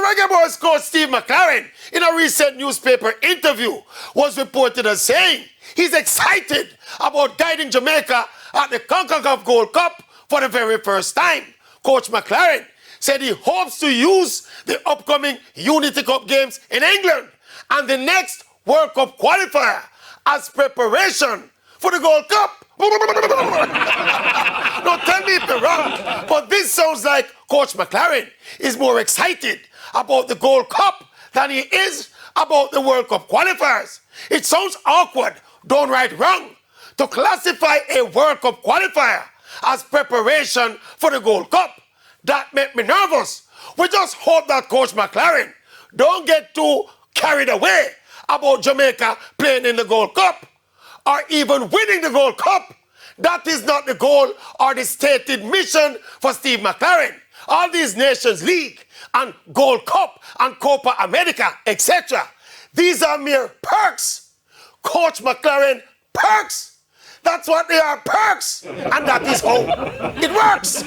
Reggae Boyz coach Steve McClaren, in a recent newspaper interview, was reported as saying he's excited about guiding Jamaica at the CONCACAF Gold Cup for the very first time. Coach McClaren said he hopes to use the upcoming Unity Cup games in England and the next World Cup qualifier as preparation for the Gold Cup. Now tell me if you're wrong, but this sounds like Coach McClaren is more excited about the Gold Cup than he is about the World Cup qualifiers. It sounds awkward, downright wrong, to classify a World Cup qualifier as preparation for the Gold Cup. That made me nervous. We just hope that Coach McClaren don't get too carried away about Jamaica playing in the Gold Cup or even winning the Gold Cup. That is not the goal or the stated mission for Steve McClaren. All these Nations League and Gold Cup and Copa America, etc. These are mere perks. Coach McClaren, perks. That's what they are, perks. And that is how it works.